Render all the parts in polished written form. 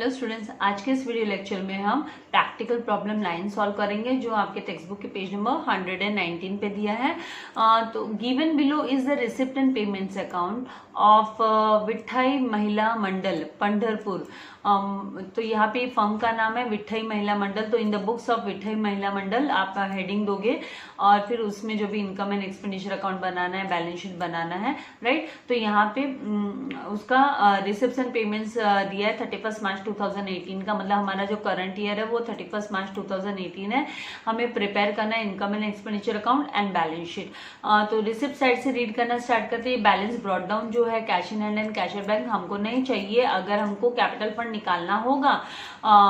Hello students, आज के इस वीडियो लेक्चर में हम प्रैक्टिकल प्रॉब्लम 9 सॉल्व करेंगे जो आपके टेक्स्ट बुक के पेज नंबर 119 पे दिया है। तो given below is the receipt and payments account of Vithai Mahila Mandal Pandharpur. तो यहाँ पे फर्म का नाम है विठाई महिला मंडल। तो in the books of Vithai Mahila मंडल आप हेडिंग दोगे और फिर उसमें जो भी इनकम एंड एक्सपेंडिचर अकाउंट बनाना है, बैलेंस शीट बनाना है, राइट। तो यहाँ पे उसका रिसिप्ट्स एंड पेमेंट्स दिया है 31 मार्च 2018 का, मतलब हमारा जो करंट ईयर है वो 31 मार्च 2018 है। हमें प्रिपेयर करना है income and expenditure account and balance sheet. तो रिसिप्ट साइड से रीड करना स्टार्ट करते हैं। बैलेंस ब्रॉट डाउन जो है cash in hand and cash at bank हमको नहीं चाहिए। अगर हमको कैपिटल फंड निकालना होगा,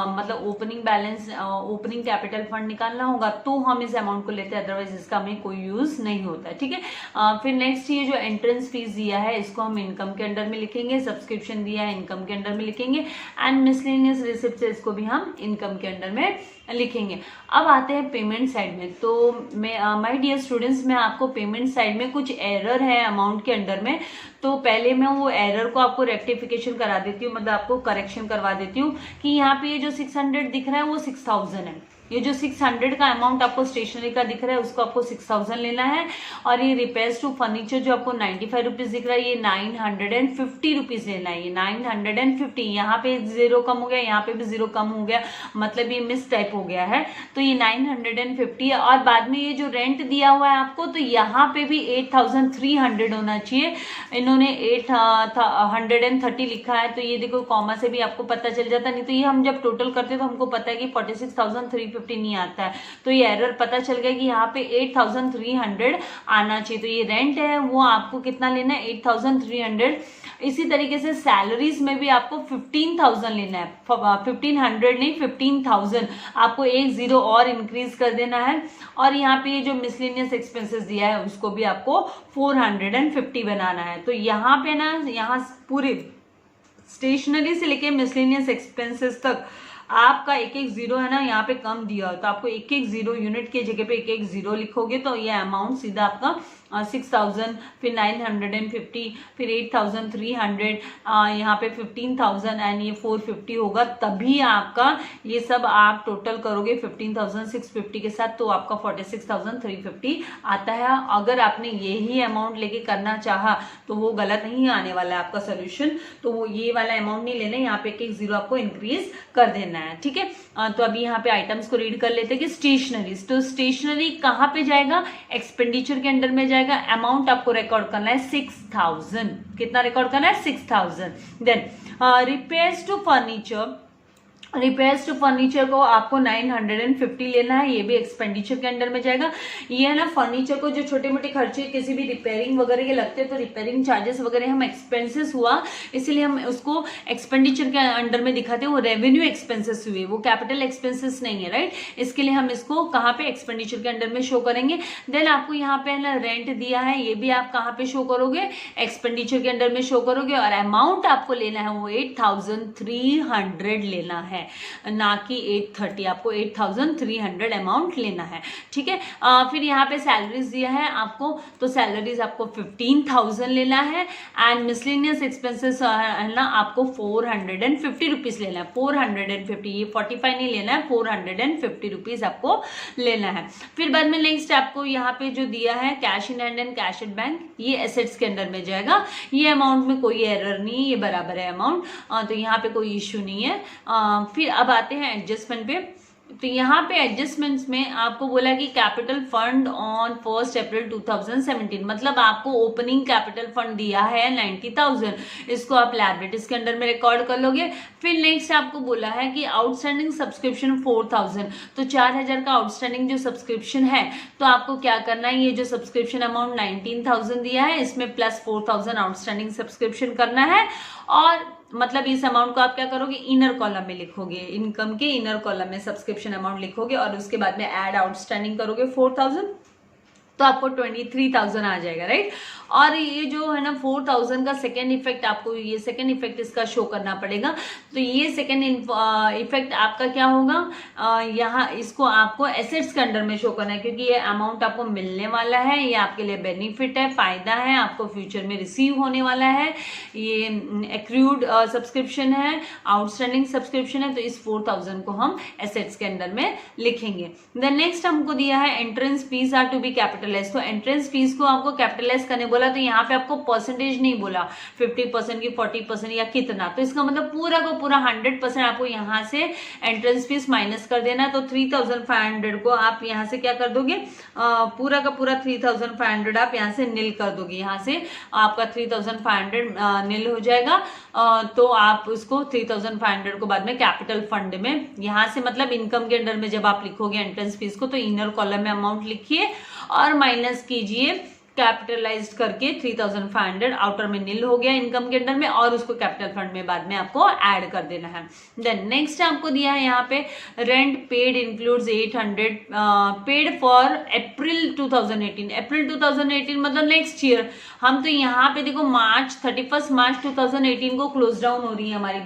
मतलब opening balance, opening capital fund निकालना होगा तो हम इस अमाउंट को लेते हैं, अदरवाइज इसका हमें कोई यूज नहीं होता है, ठीक है। फिर नेक्स्ट ये जो एंट्रेंस फीस दिया है इसको हम इनकम के अंडर में लिखेंगे, सब्सक्रिप्शन दिया है इनकम के अंडर में लिखेंगे एंड मिसलेनियस रिसिप्ट इसको भी हम इनकम के अंडर में लिखेंगे। अब आते हैं पेमेंट साइड में। तो माय डियर स्टूडेंट्स, मैं आपको पेमेंट साइड में कुछ एरर है अमाउंट के अंडर में, तो पहले मैं वो एरर को आपको रेक्टिफिकेशन करा देती हूँ, मतलब आपको करेक्शन करवा देती हूँ कि यहाँ पे ये जो 600 दिख रहा है वो 6000 है। ये जो 600 का अमाउंट आपको स्टेशनरी का दिख रहा है उसको आपको 6000 लेना है। और ये रिपेयर्स टू फर्नीचर जो आपको 95 रुपीज दिख रहा है ये 950 रुपीज लेना है। ये 950, यहाँ पे 0 कम हो गया, यहाँ पे भी 0 कम हो गया, मतलब ये मिस टाइप हो गया है। तो ये 950 है। और बाद में ये जो रेंट दिया हुआ है आपको, तो यहाँ पे भी 8300 होना चाहिए। इन्होंने 830 लिखा है, तो ये देखो कॉमा से भी आपको पता चल जाता, नहीं तो ये हम जब टोटल करते तो हमको पता है कि 46,350 नहीं आता है। तो ये एरर पता चल गया कि यहाँ पे 8300 आना चाहिए। तो ये रेंट है वो आपको कितना लेना है, 8300। इसी तरीके से सैलरीज में भी आपको 15,000 लेना है, 1500 नहीं 15,000, आपको एक 0 और इंक्रीज कर देना है। और यहाँ पे ये जो मिसलेनियस एक्सपेंसेस दिया है उसको भी आपको 450 बनाना है। तो यहाँ पे ना, यहाँ पूरे स्टेशनरी से लेके मिसलेनियस एक्सपेंसेस तक आपका एक 0 है ना, यहाँ पे कम दिया हो तो आपको एक 0 यूनिट के जगह पे एक 0 लिखोगे तो ये अमाउंट सीधा आपका 6000, फिर 950, फिर 8300, यहाँ पे 15,000 एंड ये 450 होगा। तभी आपका ये सब आप टोटल करोगे 15,650 के साथ तो आपका 46,350 आता है। अगर आपने यही अमाउंट लेके करना चाहा तो वो गलत नहीं आने वाला है आपका सोल्यूशन। तो वो ये वाला अमाउंट नहीं लेना, यहाँ पे एक 0 आपको इंक्रीज कर देना है, ठीक है। तो अभी यहाँ पे आइटम्स को रीड कर लेते हैं कि स्टेशनरी, तो स्टेशनरी कहाँ पे जाएगा, एक्सपेंडिचर के अंडर में जाएगा। अमाउंट आपको रिकॉर्ड करना है 6000। कितना रिकॉर्ड करना है, 6000। Then repairs to furniture, repairs to furniture को आपको 950 लेना है, ये भी एक्सपेंडिचर के अंडर में जाएगा। ये है ना, फर्नीचर को जो छोटे मोटे खर्चे किसी भी रिपेयरिंग वगैरह के लगते हैं तो रिपेयरिंग चार्जेस वगैरह हम एक्सपेंसेस हुआ, इसलिए हम उसको एक्सपेंडिचर के अंडर में दिखाते हैं। वो रेवेन्यू एक्सपेंसेस हुए, वो कैपिटल एक्सपेंसेस नहीं है, राइट। इसके लिए हम इसको कहाँ पे, एक्सपेंडिचर के अंडर में शो करेंगे। देन आपको यहाँ पे है ना रेंट दिया है, ये भी आप कहाँ पे शो करोगे, एक्सपेंडिचर के अंडर में शो करोगे। और अमाउंट आपको लेना है वो 8300 लेना है, ना कि 830, आपको 8300 अमाउंट लेना है, ठीक है। फिर यहाँ पे सैलरीज दिया है आपको, तो सैलरीज आपको 15,000 लेना है एंड मिसलेनियस एक्सपेंसेस है ना आपको 450 रुपीज लेना है। 450, ये 45 नहीं लेना है, 450 रुपीज आपको लेना है। फिर बाद में नेक्स्ट आपको यहाँ पे जो दिया है cash in hand and cash at bank, ये एसेट्स के अंडर में जाएगा। ये अमाउंट में कोई एरर नहीं, ये बराबर है अमाउंट, तो यहाँ पे कोई इश्यू नहीं है। फिर अब आते हैं एडजस्टमेंट पे। तो यहाँ पे एडजस्टमेंट्स में आपको बोला कि कैपिटल फंड ऑन 1 अप्रैल 2017, मतलब आपको ओपनिंग कैपिटल फंड दिया है 90,000, इसको आप लायबिलिटीज के अंडर में रिकॉर्ड कर लोगे। फिर नेक्स्ट आपको बोला है कि आउटस्टैंडिंग सब्सक्रिप्शन 4000, तो 4000 का आउटस्टैंडिंग जो सब्सक्रिप्शन है तो आपको क्या करना है, ये जो सब्सक्रिप्शन अमाउंट 19,000 दिया है इसमें प्लस 4000 आउटस्टैंडिंग सब्सक्रिप्शन करना है। और मतलब इस अमाउंट को आप क्या करोगे, इनर कॉलम में लिखोगे, इनकम के इनर कॉलम में सब्सक्रिप्शन अमाउंट लिखोगे और उसके बाद में ऐड आउटस्टैंडिंग करोगे 4000, तो आपको 23,000 आ जाएगा, राइट। और ये जो है ना 4000 का सेकेंड इफेक्ट, आपको ये सेकेंड इफेक्ट इसका शो करना पड़ेगा। तो ये सेकेंड इफेक्ट आपका क्या होगा, यहाँ इसको आपको एसेट्स के अंडर में शो करना है, क्योंकि ये अमाउंट आपको मिलने वाला है, ये आपके लिए बेनिफिट है, फायदा है, आपको फ्यूचर में रिसीव होने वाला है। ये एक्रूड सब्सक्रिप्शन है, आउटस्टैंडिंग सब्सक्रिप्शन है, तो इस 4000 को हम एसेट्स के अंडर में लिखेंगे। देन नेक्स्ट हमको दिया है entrance fees are to be capitalise. तो एंट्रेंस फीस को आपको कैपिटलाइज करने बोला, तो यहाँ पे आपको परसेंटेज नहीं बोला 50% की 40% या कितना, तो इसका मतलब पूरा का पूरा 100% आपको यहाँ से एंट्रेंस फीस माइनस कर देना। तो 3500 को आप यहाँ से क्या कर दोगे, पूरा का पूरा 3500 आप यहाँ से नील कर दोगे, यहाँ से आपका 3500 नील हो जाएगा। तो आप उसको 3500 को बाद में कैपिटल फंड में, यहाँ से मतलब इनकम के अंडर में जब आप लिखोगे एंट्रेंस फीस को, तो इनर कॉलम में अमाउंट लिखिए और माइनस कीजिए कैपिटलाइज्ड करके 3500, आउटर में नील हो गया इनकम के अंडर में, और उसको कैपिटल फंड में बाद में आपको ऐड कर देना है। देन नेक्स्ट आपको दिया है यहाँ पे rent paid includes 800 paid for अप्रैल 2018। अप्रैल 2018 मतलब नेक्स्ट ईयर। हम तो यहाँ पे देखो 31 मार्च 2018 को क्लोज डाउन हो रही है हमारी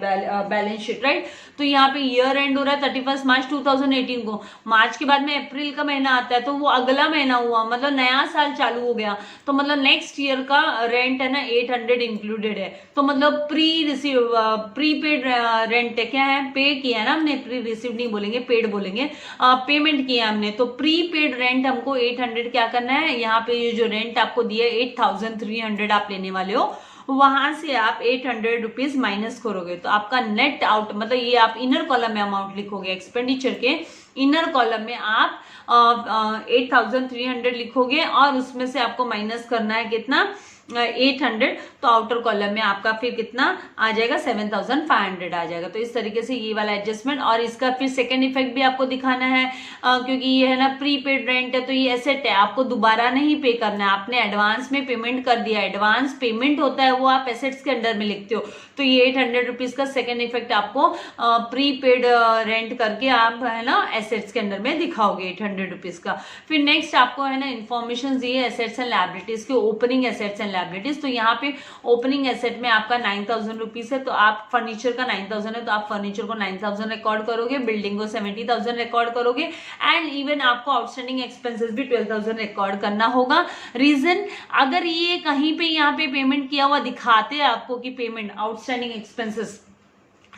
बैलेंस शीट, राइट। तो यहाँ पे ईयर एंड हो रहा है 31 मार्च 2018 को, मार्च के बाद में अप्रैल का महीना आता है, तो वो अगला महीना हुआ, मतलब नया साल चालू हो गया, तो मतलब नेक्स्ट ईयर का रेंट है ना 800 इंक्लूडेड है। तो मतलब प्रीपेड रेंट है, क्या है, पे किया है ना हमने, प्री रिसीव नहीं बोलेंगे, पेड बोलेंगे, पेमेंट किया हमने, तो प्रीपेड रेंट हमको 800 क्या करना है, यहाँ पे ये जो रेंट आपको दिया 8300 आप लेने वाले हो, वहां से आप 800 रुपीज माइनस करोगे, तो आपका नेट आउट, मतलब ये आप इनर कॉलम में अमाउंट लिखोगे, एक्सपेंडिचर के इनर कॉलम में आप 8300 लिखोगे, और उसमें से आपको माइनस करना है कितना, 800, तो आउटर कॉलम में आपका फिर कितना आ जाएगा, 7500 आ जाएगा। तो इस तरीके से ये वाला एडजस्टमेंट, और इसका फिर सेकंड इफेक्ट भी आपको दिखाना है, क्योंकि ये है ना प्रीपेड रेंट है, तो ये एसेट है, आपको दोबारा नहीं पे करना है, आपने एडवांस में पेमेंट कर दिया, एडवांस पेमेंट होता है वो आप एसेट्स के अंडर में लिखते हो, तो ये 800 रुपीज का सेकेंड इफेक्ट आपको प्रीपेड रेंट करके आप है ना एसेट्स के अंडर में दिखाओगे 800 रुपीज का। फिर नेक्स्ट आपको है ना इन्फॉर्मेशन दी है एसेट्स एंड लायबिलिटीज के, ओपनिंग एसेट्स एंड लायबिलिटीज। तो यहाँ पे ओपनिंग एसेट में आपका 9000 रुपीज है, तो आप फर्नीचर का 9000 है, तो आप फर्नीचर को 9000 रिकॉर्ड करोगे, बिल्डिंग को 70000 रिकॉर्ड करोगे, एंड इवन आपको आउटस्टैंडिंग एक्सपेंसेस भी 12000 रिकॉर्ड करना होगा। रीजन, अगर ये कहीं पे यहाँ पे पेमेंट किया हुआ दिखाते हैं आपको कि payment outstanding expenses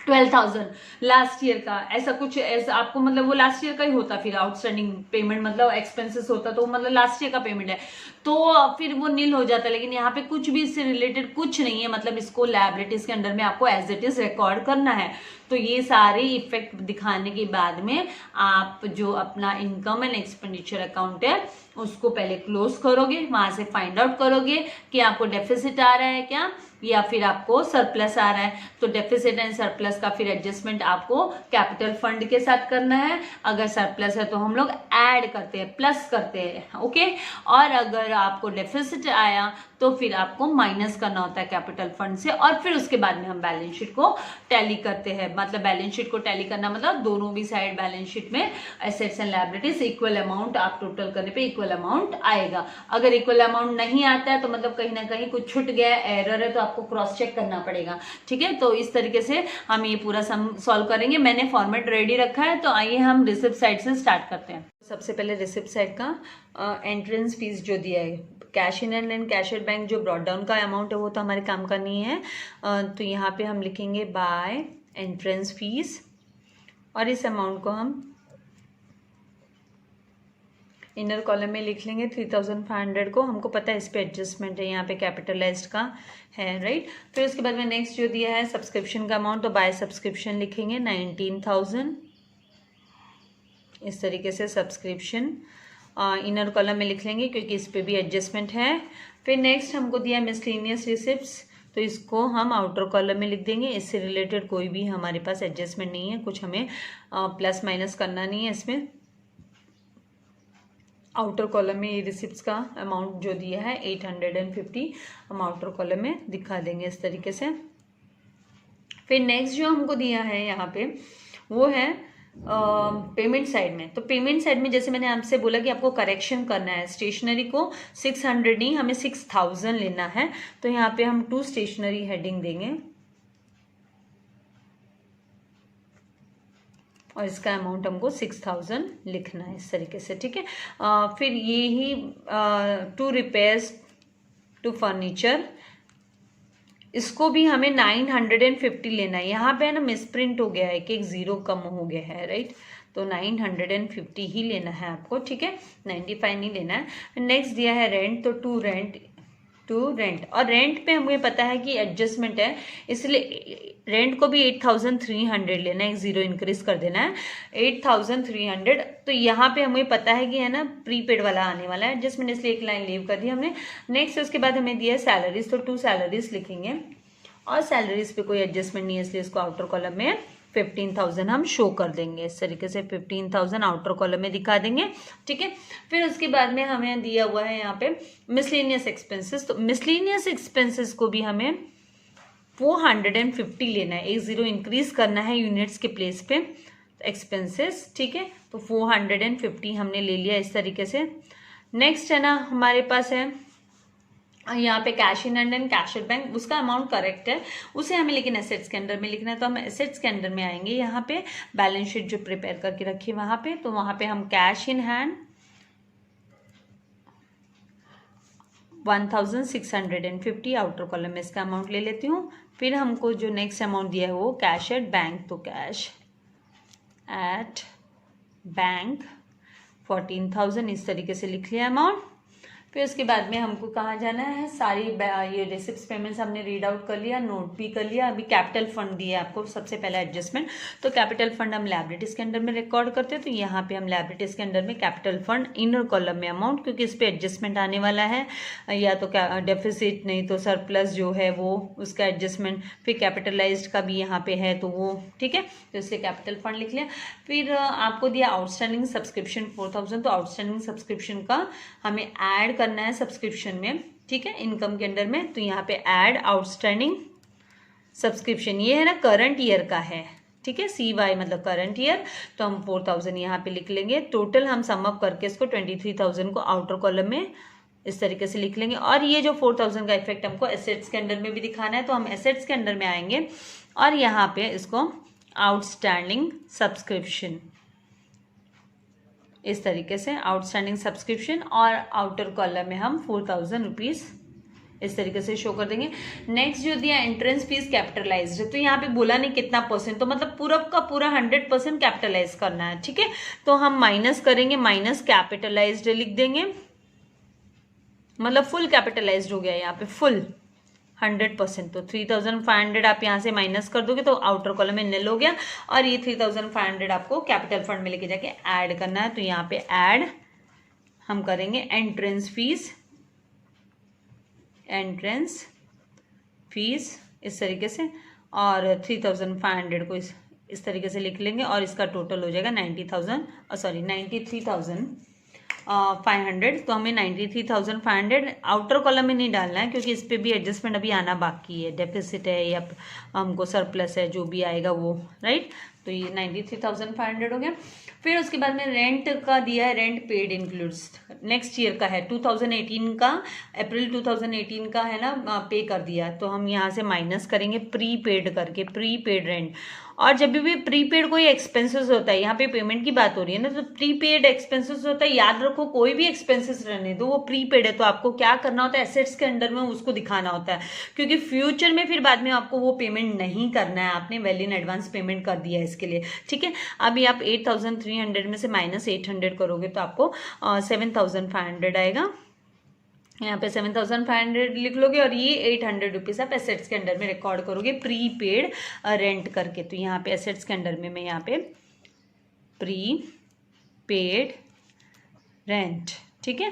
12,000 last year का, ऐसा कुछ ऐसा आपको मतलब वो लास्ट ईयर का ही होता, फिर आउटस्टैंडिंग पेमेंट मतलब एक्सपेंसेस होता, तो मतलब लास्ट ईयर का पेमेंट है, तो फिर वो नील हो जाता है। लेकिन यहाँ पे कुछ भी इससे रिलेटेड कुछ नहीं है, मतलब इसको लायबिलिटीज के अंडर में आपको एज इट इज रिकॉर्ड करना है। तो ये सारे इफेक्ट दिखाने के बाद में आप जो अपना इनकम एंड एक्सपेंडिचर अकाउंट है उसको पहले क्लोज करोगे, वहां से फाइंड आउट करोगे कि आपको डेफिसिट आ रहा है क्या, या फिर आपको सरप्लस आ रहा है। तो डेफिसिट एंड सरप्लस का फिर एडजस्टमेंट आपको कैपिटल फंड के साथ करना है। अगर सरप्लस है तो हम लोग ऐड करते हैं, प्लस करते हैं, ओके। और अगर आपको डेफिसिट आया तो फिर आपको माइनस करना होता है कैपिटल फंड से, और फिर उसके बाद में हम बैलेंस शीट को टैली करते हैं। मतलब बैलेंस शीट को टैली करना मतलब दोनों भी साइड बैलेंस शीट में assets and liabilities equal amount आप टोटल करने पे इक्वल अमाउंट आएगा। अगर इक्वल अमाउंट नहीं आता है तो मतलब कहीं ना कहीं कुछ छूट गया, एरर है, तो आपको क्रॉस चेक करना पड़ेगा, ठीक है। तो इस तरीके से हम ये पूरा सम सॉल्व करेंगे। मैंने फॉर्मेट रेडी रखा है, तो आइए हम रिसिप्ट साइड से स्टार्ट करते हैं। सबसे पहले रिसिप्ट साइड का एंट्रेंस फीस जो दिया है, cash in and cash at bank जो ब्रॉड डाउन का अमाउंट है वो तो हमारे काम का नहीं है। तो यहाँ पे हम लिखेंगे बाय एंट्रेंस फीस, और इस अमाउंट को हम इनर कॉलम में लिख लेंगे 3500 को। हमको पता है इस पे एडजस्टमेंट है, यहाँ पे कैपिटलाइज्ड का है, राइट। फिर उसके बाद में नेक्स्ट जो दिया है सब्सक्रिप्शन का अमाउंट, तो बाय सब्सक्रिप्शन लिखेंगे 19,000, इस तरीके से सब्सक्रिप्शन इनर कॉलम में लिख लेंगे क्योंकि इस पे भी एडजस्टमेंट है। फिर नेक्स्ट हमको दिया मिसलेनियस रिसिप्ट्स, तो इसको हम आउटर कॉलम में लिख देंगे। इससे रिलेटेड कोई भी हमारे पास एडजस्टमेंट नहीं है, कुछ हमें प्लस माइनस करना नहीं है इसमें। आउटर कॉलम में ये रिसिप्ट्स का अमाउंट जो दिया है 850 हम आउटर कॉलम में दिखा देंगे इस तरीके से। फिर नेक्स्ट जो हमको दिया है यहाँ पे वो है पेमेंट साइड में, तो पेमेंट साइड में जैसे मैंने आपसे बोला कि आपको करेक्शन करना है, स्टेशनरी को 600 नहीं हमें 6000 लेना है, तो यहाँ पे हम टू स्टेशनरी हेडिंग देंगे और इसका अमाउंट हमको 6000 लिखना है इस तरीके से, ठीक है। फिर ये ही टू रिपेयर्स टू फर्नीचर, इसको भी हमें 950 लेना है। यहाँ पे ना मिसप्रिंट हो गया है कि एक जीरो कम हो गया है, राइट, तो 950 ही लेना है आपको, ठीक है, 95 नहीं लेना है। नेक्स्ट दिया है रेंट, तो टू रेंट, और रेंट पे हमें पता है कि एडजस्टमेंट है, इसलिए रेंट को भी 8300 लेना है, एक जीरो इंक्रीज कर देना है 8300। तो यहाँ पे हमें पता है कि है ना प्रीपेड वाला आने वाला है, एडजस्टमेंट, इसलिए एक लाइन लीव कर दी हमने। नेक्स्ट उसके बाद हमें दिया है सैलरीज, तो टू सैलरीज लिखेंगे और सैलरीज पे कोई एडजस्टमेंट नहीं है, इसलिए इसको आउटर कॉलम में 15,000 हम शो कर देंगे इस तरीके से, 15,000 आउटर कॉलम में दिखा देंगे, ठीक है। फिर उसके बाद में हमें दिया हुआ है यहाँ पे मिसलेनियस एक्सपेंसेस, तो मिसलेनियस एक्सपेंसेस को भी हमें 450 लेना है, एक जीरो इंक्रीज करना है यूनिट्स के प्लेस पे एक्सपेंसेस, ठीक है, तो 450 हमने ले लिया इस तरीके से। नेक्स्ट है ना हमारे पास है यहाँ पे cash in hand and cash at bank, उसका अमाउंट करेक्ट है, उसे हमें लेकिन एसेट्स के अंडर में लिखना है, तो हम एसेट्स के अंडर में आएंगे, यहाँ पे बैलेंस शीट जो प्रिपेयर करके रखी है वहाँ पे, तो वहाँ पे हम cash in hand 1650 outer column में इसका अमाउंट ले लेती हूँ। फिर हमको जो नेक्स्ट अमाउंट दिया है वो कैश एट बैंक, तो कैश एट बैंक 14,000 इस तरीके से लिख लिया अमाउंट। फिर उसके बाद में हमको कहाँ जाना है, सारी ये रिसिप्ट्स पेमेंट्स हमने रीड आउट कर लिया, नोट भी कर लिया। अभी कैपिटल फंड दिया आपको सबसे पहला एडजस्टमेंट, तो कैपिटल फंड हम लायबिलिटीज के अंडर में रिकॉर्ड करते हैं, तो यहाँ पे हम लायबिलिटीज के अंडर में कैपिटल फंड इनर कॉलम में अमाउंट, क्योंकि इस पर एडजस्टमेंट आने वाला है, या तो डेफिसिट नहीं तो सरप्लस जो है वो उसका एडजस्टमेंट, फिर कैपिटलाइज्ड का भी यहाँ पे है तो वो, ठीक है, तो इसलिए कैपिटल फंड लिख लिया। फिर आपको दिया आउटस्टैंडिंग सब्सक्रिप्शन 4000, तो आउटस्टैंडिंग सब्सक्रिप्शन का हमें ऐड करना है सब्सक्रिप्शन में, ठीक है, इनकम के अंडर में, तो यहाँ पे ऐड आउटस्टैंडिंग सब्सक्रिप्शन, ये है ना करंट ईयर का है, ठीक है, CY मतलब करंट ईयर, तो हम 4000 यहाँ पे लिख लेंगे। टोटल हम सम अप करके इसको 23,000 को आउटर कॉलम में इस तरीके से लिख लेंगे। और ये जो 4000 का इफेक्ट हमको एसेट्स के अंडर में भी दिखाना है, तो हम एसेट्स के अंडर में आएंगे और यहाँ पे इसको आउटस्टैंडिंग सब्सक्रिप्शन इस तरीके से आउटस्टैंडिंग सब्सक्रिप्शन, और आउटर कॉलम में हम 4,000 रुपीज़ इस तरीके से शो कर देंगे। नेक्स्ट जो दिया एंट्रेंस फीस कैपिटलाइज्ड है, तो यहाँ पे बोला नहीं कितना परसेंट, तो मतलब पूरा का पूरा 100% कैपिटलाइज करना है, ठीक है, तो हम माइनस करेंगे, माइनस कैपिटलाइज्ड लिख देंगे, मतलब फुल कैपिटलाइज्ड हो गया यहाँ पे फुल 100%, तो 3,500 आप यहाँ से माइनस कर दोगे तो आउटर कॉलम में निल हो गया, और ये 3,500 आपको कैपिटल फंड में लेके जाके ऐड करना है, तो यहाँ पे ऐड हम करेंगे एंट्रेंस फीस इस तरीके से, और 3,500 को इस तरीके से लिख लेंगे, और इसका टोटल हो जाएगा 93,500, तो हमें 93,500 आउटर कॉलम में नहीं डालना है, क्योंकि इस पर भी एडजस्टमेंट अभी आना बाकी है, डेफिसिट है या हमको सरप्लस है, जो भी आएगा वो, राइट, तो ये 93,500 हो गया। फिर उसके बाद में रेंट का दिया है, rent paid includes next year का है, 2018 का, अप्रैल 2018 का है ना, पे कर दिया, तो हम यहाँ से माइनस करेंगे प्रीपेड करके, प्रीपेड रेंट। और जब भी प्रीपेड कोई एक्सपेंसेस होता है, यहाँ पे पेमेंट की बात हो रही है ना, तो प्रीपेड एक्सपेंसेस होता है, याद रखो कोई भी एक्सपेंसेस रहने दो वो प्रीपेड है, तो आपको क्या करना होता है, एसेट्स के अंडर में उसको दिखाना होता है, क्योंकि फ्यूचर में फिर बाद में आपको वो पेमेंट नहीं करना है, आपने वेल इन एडवांस पेमेंट कर दिया है इसके लिए, ठीक है। अभी आप 8,300 में से -800 करोगे तो आपको 7,500 आएगा, यहाँ पे 7,500 लिख लोगे, और ये 800 रुपीज़ आप एसेट्स के अंडर में रिकॉर्ड करोगे प्रीपेड रेंट करके, तो यहाँ पे एसेट्स के अंडर में मैं यहाँ पे प्रीपेड रेंट, ठीक है,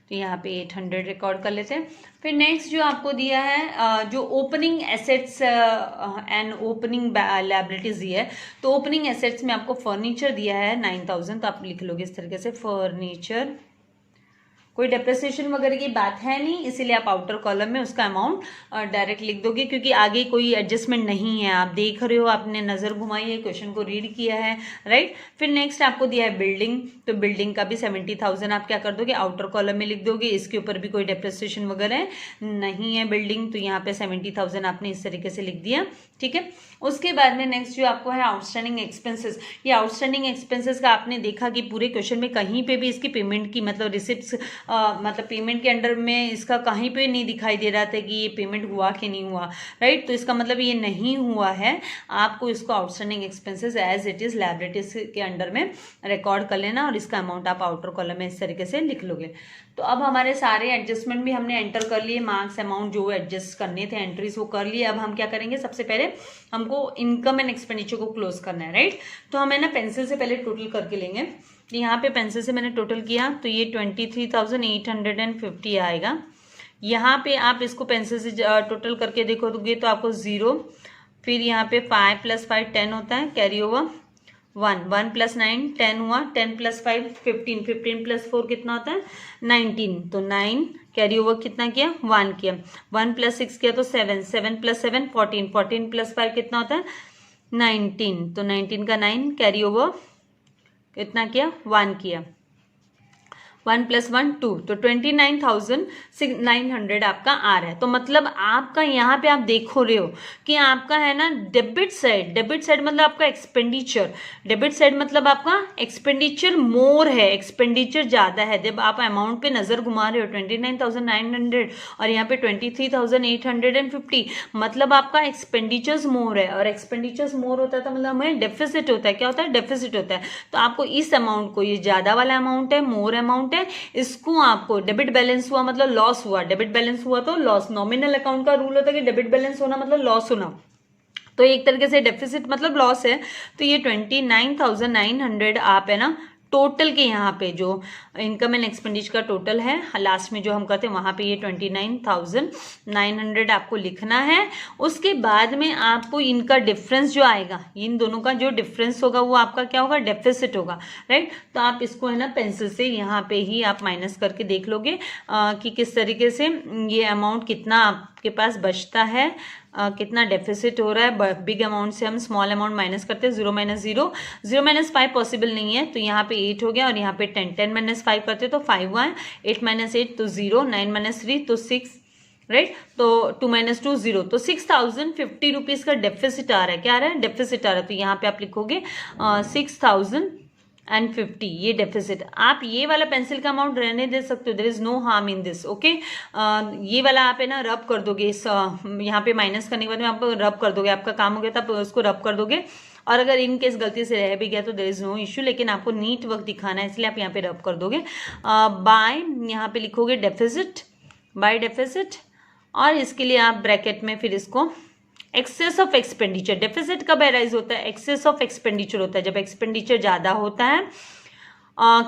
तो यहाँ पे 800 रिकॉर्ड कर लेते हैं। फिर नेक्स्ट जो आपको दिया है, जो opening assets and opening liabilities दी है, तो ओपनिंग एसेट्स में आपको फर्नीचर दिया है 9,000, तो आप लिख लोगे इस तरीके से, फर्नीचर कोई डेप्रिसिएशन वगैरह की बात है नहीं, इसीलिए आप आउटर कॉलम में उसका अमाउंट डायरेक्ट लिख दोगे, क्योंकि आगे कोई एडजस्टमेंट नहीं है। आप देख रहे हो, आपने नज़र घुमाई है, क्वेश्चन को रीड किया है, राइट। फिर नेक्स्ट आपको दिया है बिल्डिंग, तो बिल्डिंग का भी 70,000 आप क्या कर दोगे, आउटर कॉलम में लिख दोगे। इसके ऊपर भी कोई डेप्रिसिएशन वगैरह नहीं है बिल्डिंग, तो यहाँ पे 70,000 आपने इस तरीके से लिख दिया, ठीक है। उसके बाद में नेक्स्ट जो आपको है आउटस्टैंडिंग एक्सपेंसेस। ये आउटस्टैंडिंग एक्सपेंसेस का आपने देखा कि पूरे क्वेश्चन में कहीं पे भी इसकी पेमेंट की मतलब रिसिप्ट्स मतलब पेमेंट के अंडर में इसका कहीं पे नहीं दिखाई दे रहा था कि ये पेमेंट हुआ कि नहीं हुआ, राइट। तो इसका मतलब ये नहीं हुआ है, आपको इसको outstanding expenses as it is liabilities के अंडर में रिकॉर्ड कर लेना और इसका अमाउंट आप आउटर कॉलम में इस तरीके से लिख लोगे। तो अब हमारे सारे एडजस्टमेंट भी हमने एंटर कर लिए, मार्क्स अमाउंट जो एडजस्ट करने थे एंट्रीज वो कर लिए। अब हम क्या करेंगे, सबसे पहले हमको इनकम एंड एक्सपेंडिचर को क्लोज करना है, राइट। तो हम है ना पेंसिल से पहले टोटल करके लेंगे। यहाँ पे पेंसिल से मैंने टोटल किया तो ये 23,850 आएगा। यहाँ पे आप इसको पेंसिल से टोटल करके देखोगे तो आपको 0, फिर यहाँ पे 5 + 5 10 होता है, कैरी ओवर 1 1 + 9 10 हुआ, 10 + 5 15 15 + 4 कितना होता है 19, तो 9 कैरी ओवर कितना किया 1 किया, 1 + 6 किया तो 7 7 + 7 14 14 + 5 कितना होता है 19, तो 19 का 9 कैरी ओवर कितना किया 1 किया, 1 + 1 2, तो 29,900 आपका आ रहा है। तो मतलब आपका यहाँ पे आप देख रहे हो कि आपका है ना डेबिट साइड मतलब आपका एक्सपेंडिचर, डेबिट साइड मतलब आपका एक्सपेंडिचर मोर है, एक्सपेंडिचर ज़्यादा है। जब आप अमाउंट पे नज़र घुमा रहे हो 29,900 और यहाँ पे 23,850, मतलब आपका एक्सपेंडिचर्स मोर है, और एक्सपेंडिचर्स मोर होता है तो मतलब हमें डेफिसिट होता है। क्या होता है, डेफिसिट होता है। तो आपको इस अमाउंट को, ये ज़्यादा वाला अमाउंट है, मोर अमाउंट है, इसको आपको डेबिट बैलेंस हुआ मतलब लॉस हुआ, डेबिट बैलेंस हुआ तो लॉस। नॉमिनल अकाउंट का रूल होता है कि डेबिट बैलेंस होना मतलब लॉस होना, तो एक तरीके से डेफिसिट मतलब लॉस है। तो ये 29,900 आप है ना टोटल के यहाँ पे जो इनकम एंड एक्सपेंडिचर का टोटल है, लास्ट में जो हम करते हैं वहाँ पे ये 29,900 आपको लिखना है। उसके बाद में आपको इनका डिफरेंस जो आएगा, इन दोनों का जो डिफरेंस होगा वो आपका क्या होगा, डेफिसिट होगा, राइट। तो आप इसको है ना पेंसिल से यहाँ पे ही आप माइनस करके देख लोगे कि किस तरीके से ये अमाउंट कितना आपके पास बचता है, कितना डेफिसिट हो रहा है। बिग अमाउंट से हम स्मॉल अमाउंट माइनस करते हैं, 0 - 0 0 - 5 पॉसिबल नहीं है, तो यहाँ पे 8 हो गया और यहाँ पे 10 10 - 5 करते तो 5 हुआ, 8 - 8 तो 0, 9 - 3 तो 6, राइट। तो 2 - 2 0, तो 6,050 रुपीज़ का डेफिसिट आ रहा है। क्या आ रहा है, डेफिसिट आ रहा है। तो यहाँ पे आप लिखोगे 6,050 ये डेफिसिट। आप ये वाला पेंसिल का अमाउंट रहने दे सकते हो, there is no harm in this, okay. ये वाला आप है ना रब कर दोगे, इस यहाँ पे माइनस करने के बाद में आप रब कर दोगे, आपका काम हो गया तब उसको रब कर दोगे। और अगर इन केस गलती से रह भी गया तो देयर इज नो इश्यू, लेकिन आपको नीट वर्क दिखाना है इसलिए आप यहाँ पे रब कर दोगे। बाय यहाँ पे लिखोगे डेफिसिट, बाय डेफिसिट, और इसके लिए आप ब्रैकेट में फिर इसको एक्सेस ऑफ एक्सपेंडिचर। डेफिसिट कब अराइज होता है, एक्सेस ऑफ एक्सपेंडिचर होता है जब एक्सपेंडिचर ज़्यादा होता है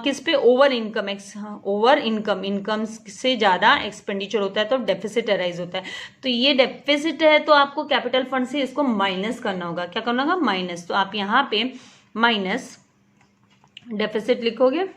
किस पे, ओवर इनकम, ओवर इनकम से ज़्यादा एक्सपेंडिचर होता है तो डेफिसिट अराइज होता है। तो ये डेफिसिट है तो आपको कैपिटल फंड से इसको माइनस करना होगा। क्या करना होगा, माइनस। तो आप यहाँ पे माइनस डेफिसिट लिखोगे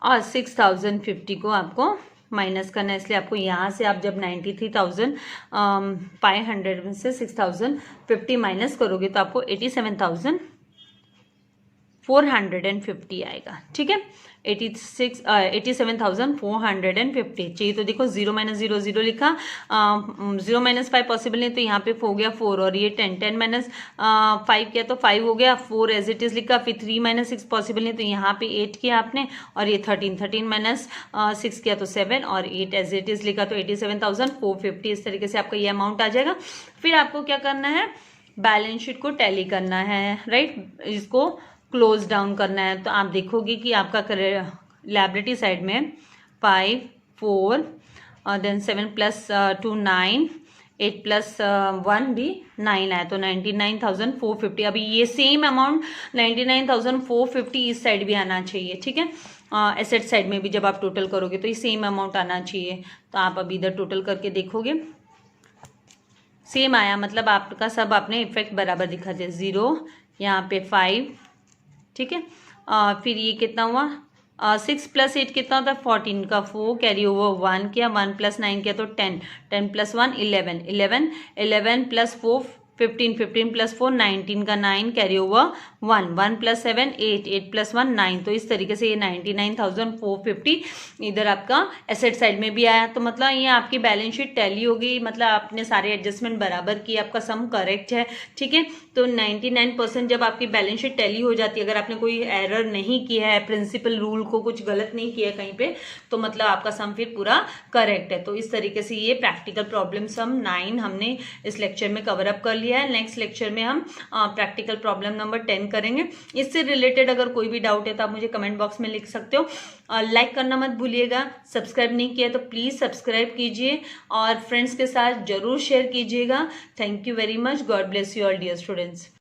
और 6,050 को आपको माइनस करना है, इसलिए आपको यहाँ से आप जब 93,500 में से 6,050 माइनस करोगे तो आपको 87,450 आएगा, ठीक है। 87,450 चाहिए तो देखो 0 - 0 0 लिखा, 0 - 5 पॉसिबल नहीं तो यहाँ पे हो गया 4, और ये 10 10 - 5 किया तो 5 हो गया, 4 एज इट इज लिखा, फिर 3 - 6 पॉसिबल नहीं तो यहाँ पे 8 किया आपने, और ये 13 13 - 6 किया तो 7, और 8 एज इट इज लिखा तो 87,450। इस तरीके से आपका ये अमाउंट आ जाएगा। फिर आपको क्या करना है, बैलेंस शीट को टैली करना है, राइट, इसको क्लोज डाउन करना है। तो आप देखोगे कि आपका लायबिलिटी साइड में 5 4 देन 7 + 2 9, 8 + 1 भी 9 आया, तो 99,450। अभी ये सेम अमाउंट 99,450 इस साइड भी आना चाहिए, ठीक है। एसेट साइड में भी जब आप टोटल करोगे तो ये सेम अमाउंट आना चाहिए। तो आप अभी इधर टोटल करके देखोगे सेम आया, मतलब आपका सब आपने इफेक्ट बराबर दिखा दिया। 0 यहाँ पे 5, ठीक है। फिर ये कितना हुआ 6 + 8 कितना होता है 14 का 4 कैरी ओवर 1 किया 1 + 9 किया तो 10 10 + 1 11 11 11 + 4 15 15 + 4 19 का 9 कैरी ओवर 1 1 + 7 8 8 + 1 9 तो इस तरीके से ये 99,450 इधर आपका एसेट साइड में भी आया। तो मतलब ये आपकी बैलेंस शीट टैली होगी, मतलब आपने सारे एडजस्टमेंट बराबर किए, आपका सम करेक्ट है, ठीक है। तो 99% जब आपकी बैलेंस शीट टैली हो जाती है, अगर आपने कोई एरर नहीं किया है, प्रिंसिपल रूल को कुछ गलत नहीं किया है कहीं पे, तो मतलब आपका सम फिर पूरा करेक्ट है। तो इस तरीके से ये प्रैक्टिकल प्रॉब्लम सम 9 हमने इस लेक्चर में कवर अप कर लिया है। नेक्स्ट लेक्चर में हम प्रैक्टिकल प्रॉब्लम नंबर 10 करेंगे। इससे रिलेटेड अगर कोई भी डाउट है तो आप मुझे कमेंट बॉक्स में लिख सकते हो। लाइक करना मत भूलिएगा, सब्सक्राइब नहीं किया तो प्लीज सब्सक्राइब कीजिए और फ्रेंड्स के साथ जरूर शेयर कीजिएगा। Thank you very much. God bless you all dear students.